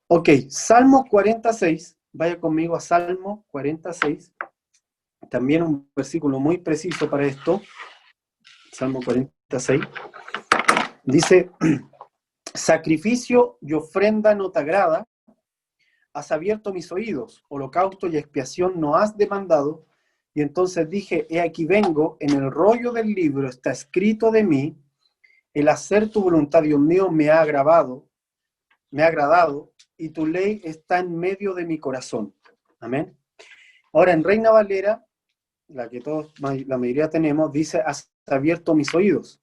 Ok, Salmo 46, vaya conmigo a Salmo 46, también un versículo muy preciso para esto, Salmo 46, dice, sacrificio y ofrenda no te agrada, has abierto mis oídos, holocausto y expiación no has demandado, y entonces dije, he aquí vengo, en el rollo del libro está escrito de mí, el hacer tu voluntad, Dios mío, me ha agradado, y tu ley está en medio de mi corazón. Amén. Ahora, en Reina Valera, la que todos, la mayoría tenemos, dice, has abierto mis oídos.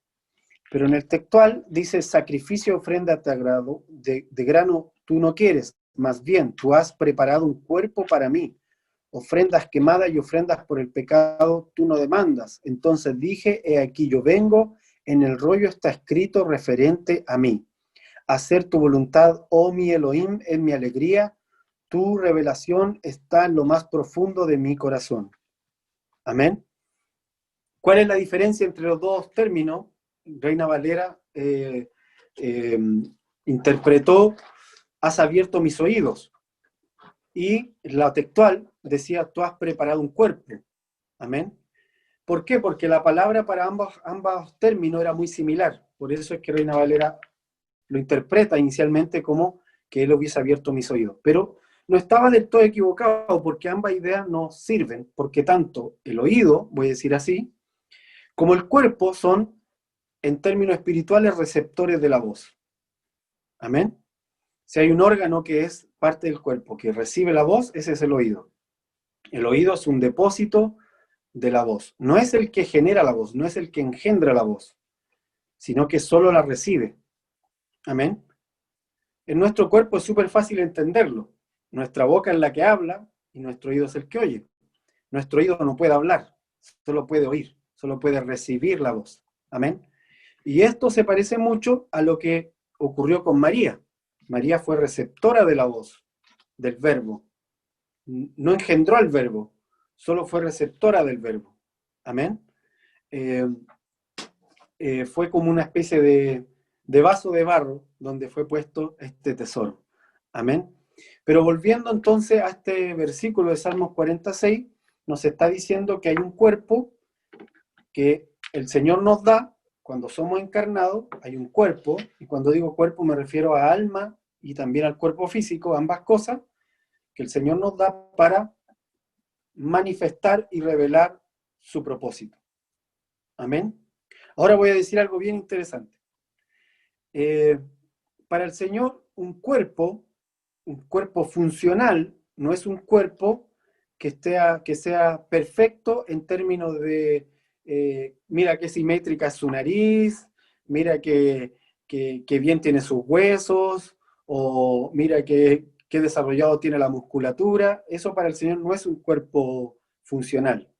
Pero en el textual dice, sacrificio, ofrenda te agrado, de grano tú no quieres, más bien tú has preparado un cuerpo para mí. Ofrendas quemadas y ofrendas por el pecado tú no demandas. Entonces dije, he aquí yo vengo, en el rollo está escrito referente a mí. Hacer tu voluntad, oh mi Elohim, es mi alegría. Tu revelación está en lo más profundo de mi corazón. Amén. ¿Cuál es la diferencia entre los dos términos? Reina Valera eh, interpretó, has abierto mis oídos. Y la textual decía, tú has preparado un cuerpo. Amén. ¿Por qué? Porque la palabra para ambos términos era muy similar. Por eso es que Reina Valera lo interpreta inicialmente como que él hubiese abierto mis oídos. Pero no estaba del todo equivocado, porque ambas ideas nos sirven, porque tanto el oído, voy a decir así, como el cuerpo son, en términos espirituales, receptores de la voz. Amén. Si hay un órgano que es parte del cuerpo, que recibe la voz, ese es el oído. El oído es un depósito de la voz. No es el que genera la voz, no es el que engendra la voz, sino que solo la recibe. Amén. En nuestro cuerpo es súper fácil entenderlo. Nuestra boca es la que habla y nuestro oído es el que oye. Nuestro oído no puede hablar, solo puede oír, solo puede recibir la voz. Amén. Y esto se parece mucho a lo que ocurrió con María. María fue receptora de la voz, del verbo. No engendró al verbo, solo fue receptora del verbo. Amén. Eh, fue como una especie de vaso de barro donde fue puesto este tesoro. Amén. Pero volviendo entonces a este versículo de Salmos 46, nos está diciendo que hay un cuerpo que el Señor nos da cuando somos encarnados, hay un cuerpo, y cuando digo cuerpo me refiero a alma y también al cuerpo físico, ambas cosas, que el Señor nos da para manifestar y revelar su propósito. Amén. Ahora voy a decir algo bien interesante. Para el Señor, un cuerpo funcional, no es un cuerpo que sea perfecto en términos de, mira qué simétrica es su nariz, mira que bien tiene sus huesos, o mira qué desarrollado tiene la musculatura. Eso para el Señor no es un cuerpo funcional.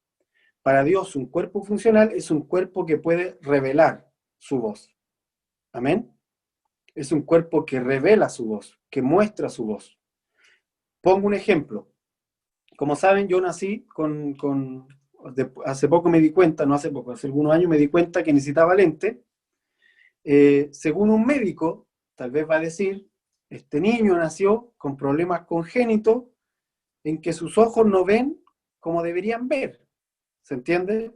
Para Dios, un cuerpo funcional es un cuerpo que puede revelar su voz. Amén. Es un cuerpo que revela su voz, que muestra su voz. Pongo un ejemplo. Como saben, yo nací hace poco me di cuenta, no hace poco, hace algunos años me di cuenta que necesitaba lente. Según un médico, tal vez va a decir, este niño nació con problemas congénitos en que sus ojos no ven como deberían ver. ¿Se entiende?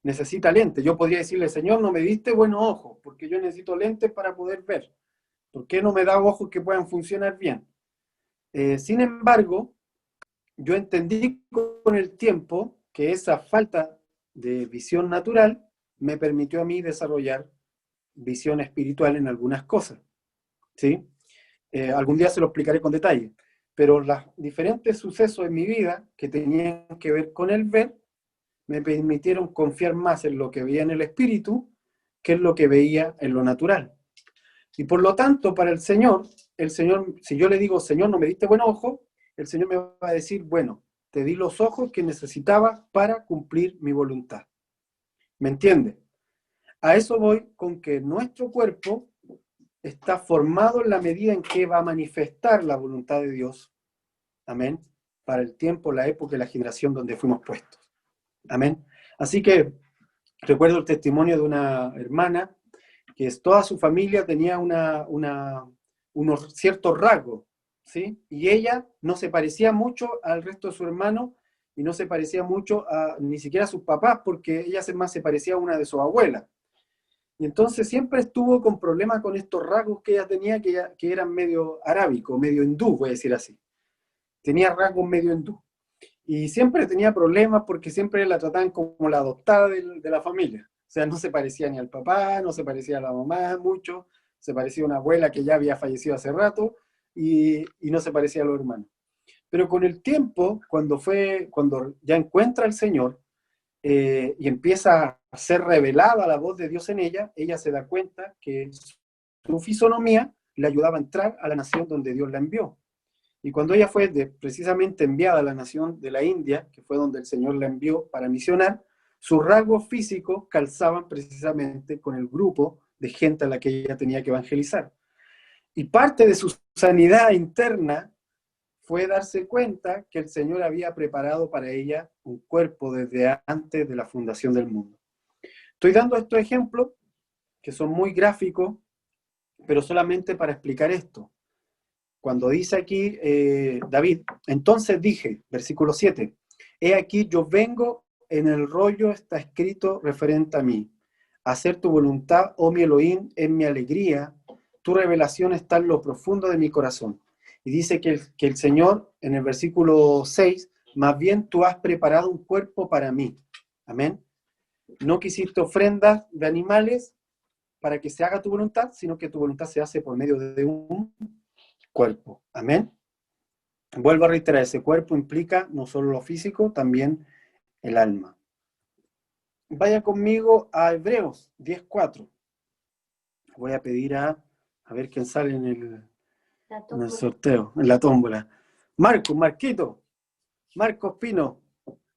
Necesita lente. Yo podría decirle, Señor, no me diste buenos ojos, porque yo necesito lentes para poder ver. ¿Por qué no me da ojos que puedan funcionar bien? Sin embargo, yo entendí con el tiempo que esa falta de visión natural me permitió a mí desarrollar visión espiritual en algunas cosas. ¿Sí? Algún día se lo explicaré con detalle. Pero los diferentes sucesos en mi vida que tenían que ver con el ver me permitieron confiar más en lo que veía en el espíritu que en lo que veía en lo natural. Y por lo tanto, para el Señor, si yo le digo, Señor, no me diste buen ojo, el Señor me va a decir, bueno, te di los ojos que necesitaba para cumplir mi voluntad. ¿Me entiende? A eso voy con que nuestro cuerpo está formado en la medida en que va a manifestar la voluntad de Dios. Amén. Para el tiempo, la época y la generación donde fuimos puestos. Amén. Así que recuerdo el testimonio de una hermana que toda su familia tenía unos ciertos rasgos. ¿sí? Y ella no se parecía mucho al resto de su hermano y no se parecía mucho ni siquiera a sus papás, porque ella más se parecía a una de sus abuelas. Y entonces siempre estuvo con problemas con estos rasgos que ella tenía, que eran medio arábicos, medio hindú, voy a decir así. Tenía rasgos medio hindú. Y siempre tenía problemas porque siempre la trataban como la adoptada de la familia. O sea, no se parecía ni al papá, no se parecía a la mamá mucho, se parecía a una abuela que ya había fallecido hace rato y no se parecía a los hermanos. Pero con el tiempo, cuando ya encuentra al Señor y empieza a ser revelada la voz de Dios en ella se da cuenta que su fisonomía le ayudaba a entrar a la nación donde Dios la envió. Y cuando ella fue precisamente enviada a la nación de la India, que fue donde el Señor la envió para misionar, sus rasgos físicos calzaban precisamente con el grupo de gente a la que ella tenía que evangelizar. Y parte de su sanidad interna fue darse cuenta que el Señor había preparado para ella un cuerpo desde antes de la fundación del mundo. Estoy dando estos ejemplos que son muy gráficos, pero solamente para explicar esto. Cuando dice aquí David, entonces dije, versículo 7, he aquí yo vengo, en el rollo está escrito referente a mí, hacer tu voluntad, oh mi Elohim, en mi alegría, tu revelación está en lo profundo de mi corazón. Y dice que el Señor, en el versículo 6, más bien tú has preparado un cuerpo para mí. Amén. No quisiste ofrendas de animales para que se haga tu voluntad, sino que tu voluntad se hace por medio de un cuerpo. Amén. Vuelvo a reiterar, ese cuerpo implica no solo lo físico, también el alma. Vaya conmigo a Hebreos 10:4. Voy a pedir a ver quién sale en el sorteo, en la tómbola. Marcos Pino,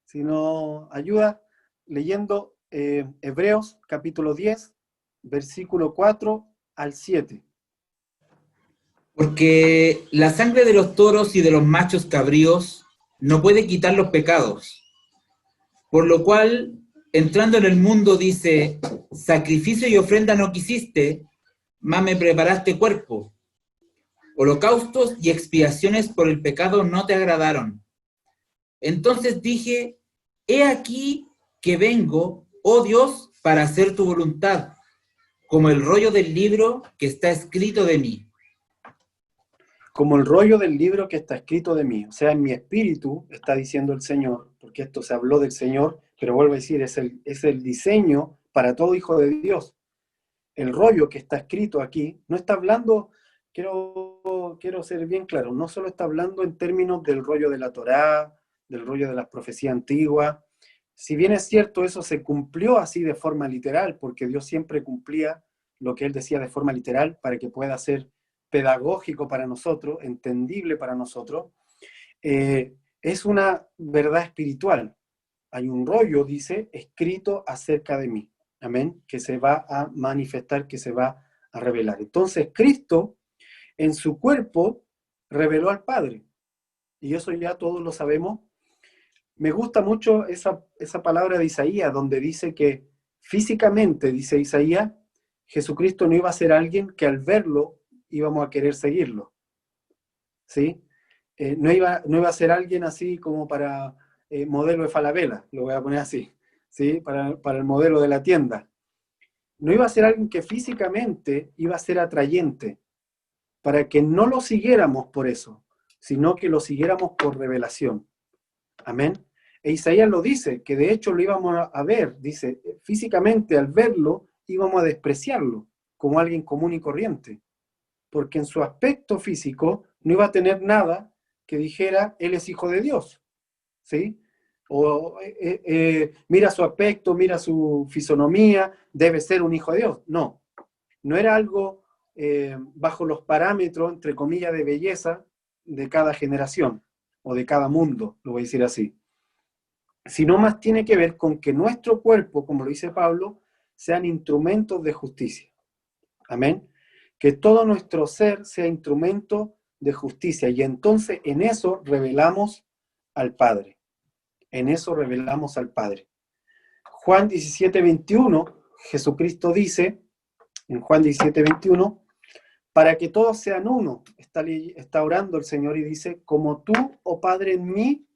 si nos ayuda leyendo Hebreos capítulo 10, versículo 4 al 7. Porque la sangre de los toros y de los machos cabríos no puede quitar los pecados. Por lo cual, entrando en el mundo, dice, sacrificio y ofrenda no quisiste, mas me preparaste cuerpo. Holocaustos y expiaciones por el pecado no te agradaron. Entonces dije, he aquí que vengo, oh Dios, para hacer tu voluntad, como el rollo del libro que está escrito de mí. Como el rollo del libro que está escrito de mí, o sea, en mi espíritu, está diciendo el Señor, porque esto se habló del Señor, pero vuelvo a decir, es el diseño para todo hijo de Dios. El rollo que está escrito aquí, no está hablando, quiero ser bien claro, no solo está hablando en términos del rollo de la Torá, del rollo de las profecías antiguas. Si bien es cierto, eso se cumplió así de forma literal, porque Dios siempre cumplía lo que Él decía de forma literal para que pueda ser pedagógico para nosotros, entendible para nosotros, es una verdad espiritual. Hay un rollo, dice, escrito acerca de mí. Amén, que se va a manifestar, que se va a revelar. Entonces, Cristo en su cuerpo reveló al Padre. Y eso ya todos lo sabemos. Me gusta mucho esa palabra de Isaías, donde dice que físicamente, dice Isaías, Jesucristo no iba a ser alguien que al verlo íbamos a querer seguirlo. ¿Sí? No iba a ser alguien así como para modelo de Falabella, lo voy a poner así, ¿sí? Para el modelo de la tienda. No iba a ser alguien que físicamente iba a ser atrayente, para que no lo siguiéramos por eso, sino que lo siguiéramos por revelación. Amén. E Isaías lo dice, que de hecho lo íbamos a ver, dice, físicamente al verlo íbamos a despreciarlo como alguien común y corriente, porque en su aspecto físico no iba a tener nada que dijera, él es hijo de Dios, ¿sí? O mira su aspecto, mira su fisonomía, debe ser un hijo de Dios. No, no era algo bajo los parámetros, entre comillas, de belleza de cada generación o de cada mundo, lo voy a decir así. Sino más tiene que ver con que nuestro cuerpo, como lo dice Pablo, sean instrumentos de justicia. Amén. Que todo nuestro ser sea instrumento de justicia. Y entonces en eso revelamos al Padre. En eso revelamos al Padre. Juan 17:21, Jesucristo dice, en Juan 17:21, para que todos sean uno. Está orando el Señor y dice, como tú, oh Padre, en mí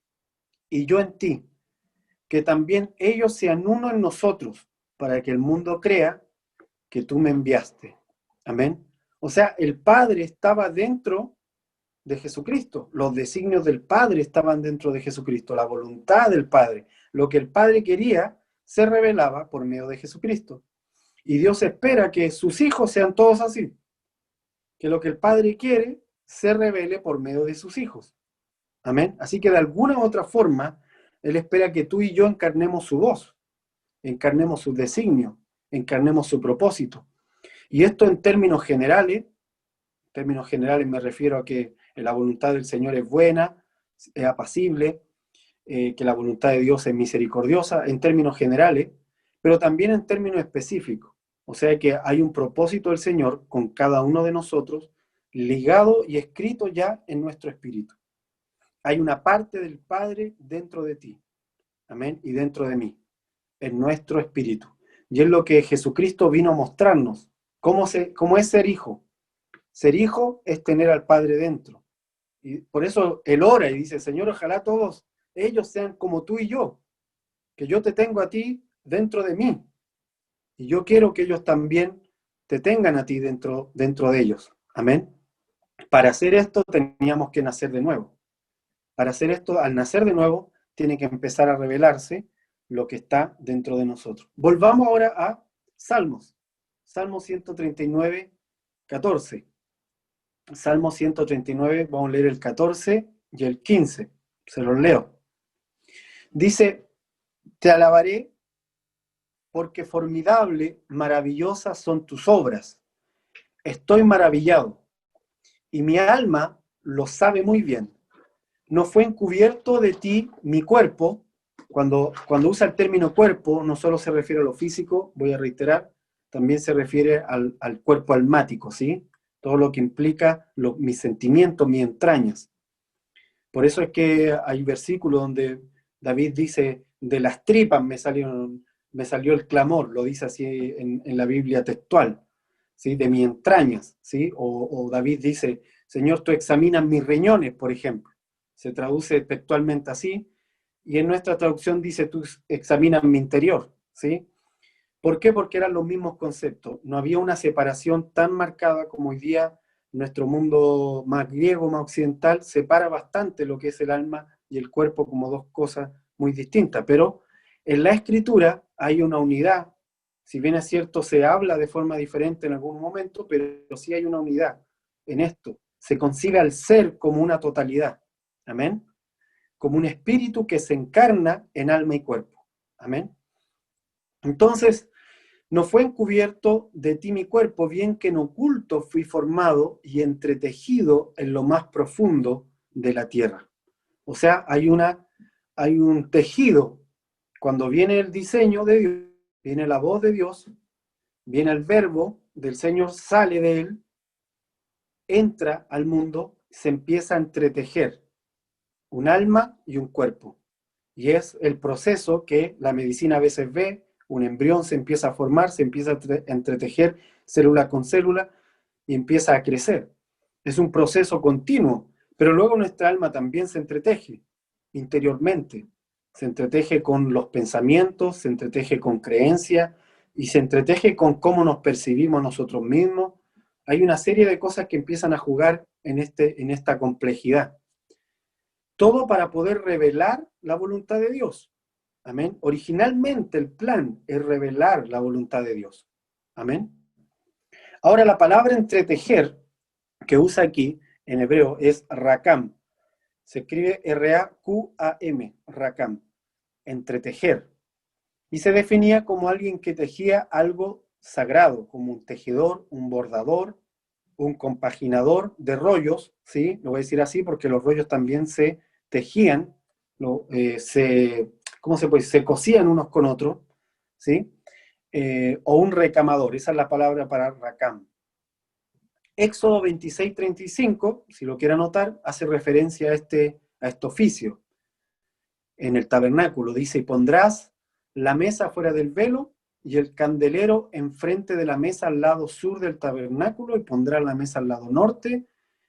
y yo en ti, que también ellos sean uno en nosotros, para que el mundo crea que tú me enviaste. Amén. O sea, el Padre estaba dentro de Jesucristo. Los designios del Padre estaban dentro de Jesucristo. La voluntad del Padre. Lo que el Padre quería se revelaba por medio de Jesucristo. Y Dios espera que sus hijos sean todos así. Que lo que el Padre quiere se revele por medio de sus hijos. Amén. Así que de alguna u otra forma, Él espera que tú y yo encarnemos su voz, encarnemos su designio, encarnemos su propósito. Y esto en términos generales me refiero a que la voluntad del Señor es buena, es apacible, que la voluntad de Dios es misericordiosa, en términos generales, pero también en términos específicos. O sea que hay un propósito del Señor con cada uno de nosotros, ligado y escrito ya en nuestro espíritu. Hay una parte del Padre dentro de ti, amén, y dentro de mí, en nuestro espíritu. Y es lo que Jesucristo vino a mostrarnos, cómo es ser hijo. Ser hijo es tener al Padre dentro. Y por eso Él ora y dice, Señor, ojalá todos ellos sean como tú y yo, que yo te tengo a ti dentro de mí. Y yo quiero que ellos también te tengan a ti dentro de ellos. Amén. Para hacer esto teníamos que nacer de nuevo. Para hacer esto, al nacer de nuevo, tiene que empezar a revelarse lo que está dentro de nosotros. Volvamos ahora a Salmos. Salmo 139, 14. Salmo 139, vamos a leer el 14 y el 15. Se los leo. Dice, te alabaré porque formidable, maravillosas son tus obras. Estoy maravillado y mi alma lo sabe muy bien. No fue encubierto de ti mi cuerpo. Cuando usa el término cuerpo, no solo se refiere a lo físico, voy a reiterar, también se refiere al cuerpo almático, ¿sí? Todo lo que implica mis sentimientos, mis entrañas. Por eso es que hay versículos donde David dice, de las tripas me salió el clamor, lo dice así en la Biblia textual, ¿sí? De mis entrañas, ¿sí? O David dice, Señor, tú examinas mis riñones, por ejemplo. Se traduce textualmente así, y en nuestra traducción dice, tú examinas mi interior, ¿sí? ¿Por qué? Porque eran los mismos conceptos. No había una separación tan marcada como hoy día nuestro mundo más griego, más occidental, separa bastante lo que es el alma y el cuerpo como dos cosas muy distintas. Pero en la escritura hay una unidad. Si bien es cierto, se habla de forma diferente en algún momento, pero sí hay una unidad en esto. Se concibe al ser como una totalidad. Amén. Como un espíritu que se encarna en alma y cuerpo. Amén. Entonces, no fue encubierto de ti mi cuerpo, bien que en oculto fui formado y entretejido en lo más profundo de la tierra. O sea, hay un tejido. Cuando viene el diseño de Dios, viene la voz de Dios, viene el verbo del Señor, sale de él, entra al mundo, se empieza a entretejer un alma y un cuerpo. Y es el proceso que la medicina a veces ve. Un embrión se empieza a formar, se empieza a entretejer célula con célula y empieza a crecer. Es un proceso continuo, pero luego nuestra alma también se entreteje interiormente. Se entreteje con los pensamientos, se entreteje con creencias y se entreteje con cómo nos percibimos nosotros mismos. Hay una serie de cosas que empiezan a jugar en esta complejidad. Todo para poder revelar la voluntad de Dios. Amén. Originalmente el plan es revelar la voluntad de Dios. Amén. Ahora la palabra entretejer que usa aquí en hebreo es rakam. Se escribe R-A-Q-A-M, rakam. Entretejer. Y se definía como alguien que tejía algo sagrado, como un tejedor, un bordador, un compaginador de rollos, ¿sí? Lo voy a decir así porque los rollos también se tejían, ¿cómo se puede decir? Se cosían unos con otros, ¿sí? O un recamador, esa es la palabra para rakam. Éxodo 26:35, si lo quiere anotar, hace referencia a este oficio. En el tabernáculo dice, y pondrás la mesa fuera del velo y el candelero enfrente de la mesa al lado sur del tabernáculo, y pondrá la mesa al lado norte.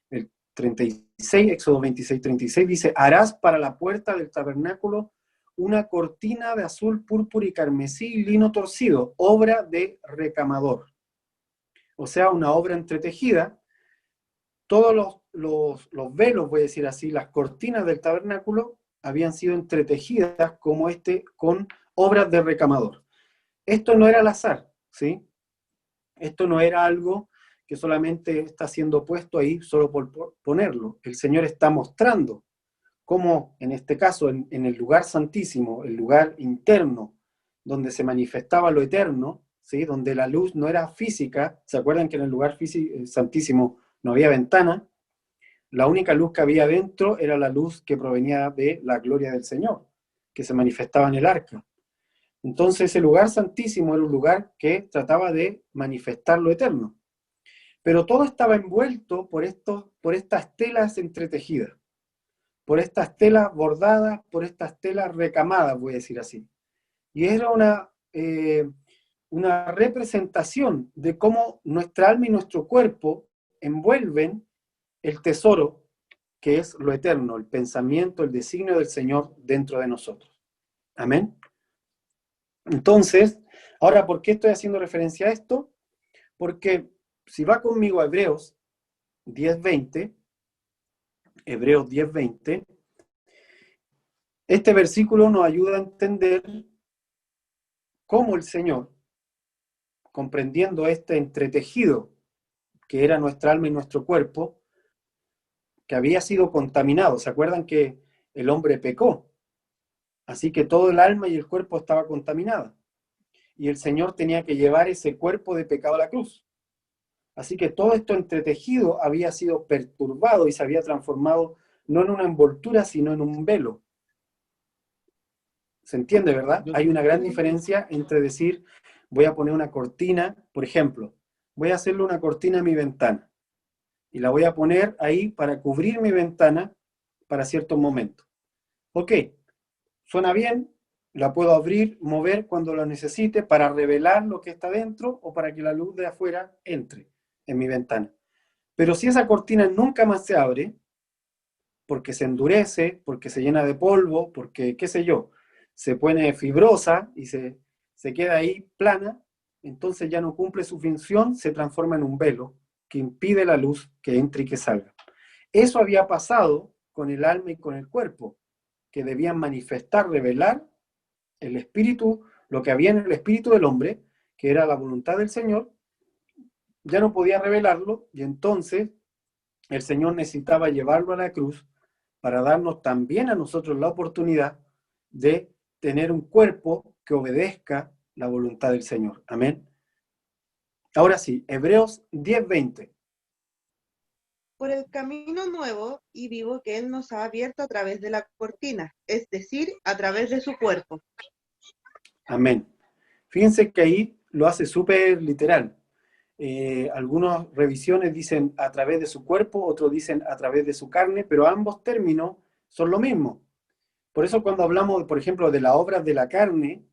El 36, Éxodo 26, 36 dice, harás para la puerta del tabernáculo una cortina de azul, púrpura y carmesí y lino torcido, obra de recamador. O sea, una obra entretejida. Todos los velos, voy a decir así, las cortinas del tabernáculo habían sido entretejidas como con obras de recamador. Esto no era al azar, ¿sí? Esto no era algo que solamente está siendo puesto ahí solo por ponerlo. El Señor está mostrando cómo, en este caso, en el lugar santísimo, el lugar interno, donde se manifestaba lo eterno, ¿sí? Donde la luz no era física. ¿Se acuerdan que en el lugar santísimo no había ventana? La única luz que había dentro era la luz que provenía de la gloria del Señor, que se manifestaba en el arca. Entonces ese lugar santísimo era un lugar que trataba de manifestar lo eterno. Pero todo estaba envuelto por estas telas entretejidas, por estas telas bordadas, por estas telas recamadas, voy a decir así. Y era una representación de cómo nuestra alma y nuestro cuerpo envuelven el tesoro que es lo eterno, el pensamiento, el designio del Señor dentro de nosotros. Amén. Entonces, ahora, ¿por qué estoy haciendo referencia a esto? Porque si va conmigo a Hebreos 10:20, Hebreos 10:20, este versículo nos ayuda a entender cómo el Señor, comprendiendo este entretejido que era nuestra alma y nuestro cuerpo, que había sido contaminado. ¿Se acuerdan que el hombre pecó? Así que todo el alma y el cuerpo estaba contaminada. Y el Señor tenía que llevar ese cuerpo de pecado a la cruz. Así que todo esto entretejido había sido perturbado y se había transformado no en una envoltura, sino en un velo. ¿Se entiende, verdad? Hay una gran diferencia entre decir, voy a poner una cortina, por ejemplo, voy a hacerle una cortina a mi ventana y la voy a poner ahí para cubrir mi ventana para ciertos momentos. Ok, suena bien, la puedo abrir, mover cuando lo necesite para revelar lo que está dentro o para que la luz de afuera entre en mi ventana. Pero si esa cortina nunca más se abre, porque se endurece, porque se llena de polvo, porque, qué sé yo, se pone fibrosa y se queda ahí plana, entonces ya no cumple su función, se transforma en un velo que impide la luz que entre y que salga. Eso había pasado con el alma y con el cuerpo, que debían manifestar, revelar el espíritu, lo que había en el espíritu del hombre, que era la voluntad del Señor, ya no podía revelarlo, y entonces el Señor necesitaba llevarlo a la cruz para darnos también a nosotros la oportunidad de tener un cuerpo que obedezca la voluntad del Señor. Amén. Ahora sí, Hebreos 10:20. Por el camino nuevo y vivo que Él nos ha abierto a través de la cortina, es decir, a través de su cuerpo. Amén. Fíjense que ahí lo hace súper literal. Algunas revisiones dicen a través de su cuerpo, otros dicen a través de su carne, pero ambos términos son lo mismo. Por eso cuando hablamos, por ejemplo, de las obras de la carne,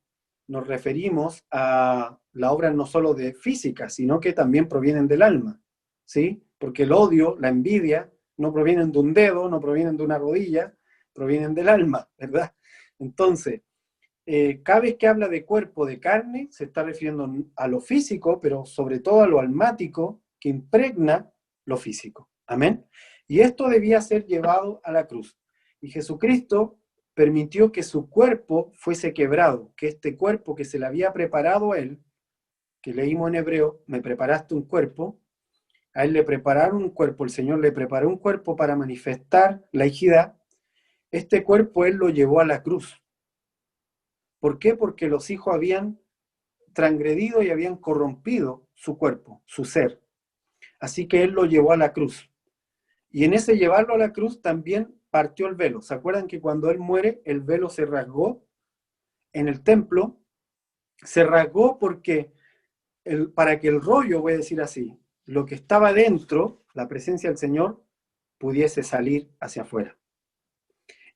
nos referimos a las obras no solo de física, sino que también provienen del alma, ¿sí? Porque el odio, la envidia, no provienen de un dedo, no provienen de una rodilla, provienen del alma, ¿verdad? Entonces, cada vez que habla de cuerpo, de carne, se está refiriendo a lo físico, pero sobre todo a lo almático que impregna lo físico. Amén. Y esto debía ser llevado a la cruz. Y Jesucristo permitió que su cuerpo fuese quebrado, que este cuerpo que se le había preparado a él, que leímos en hebreo, me preparaste un cuerpo, a él le prepararon un cuerpo, el Señor le preparó un cuerpo para manifestar la hijidad, este cuerpo él lo llevó a la cruz. ¿Por qué? Porque los hijos habían transgredido y habían corrompido su cuerpo, su ser. Así que él lo llevó a la cruz. Y en ese llevarlo a la cruz también partió el velo. ¿Se acuerdan que cuando él muere, el velo se rasgó en el templo? Se rasgó porque para que el rollo, voy a decir así, lo que estaba dentro, la presencia del Señor, pudiese salir hacia afuera.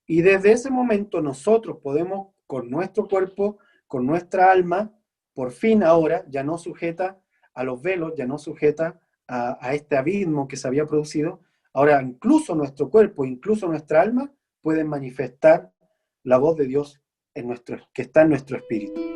Y desde ese momento nosotros podemos, con nuestro cuerpo, con nuestra alma, por fin ahora ya no sujeta a los velos, ya no sujeta a este abismo que se había producido. Ahora incluso nuestro cuerpo, incluso nuestra alma pueden manifestar la voz de Dios que está en nuestro espíritu.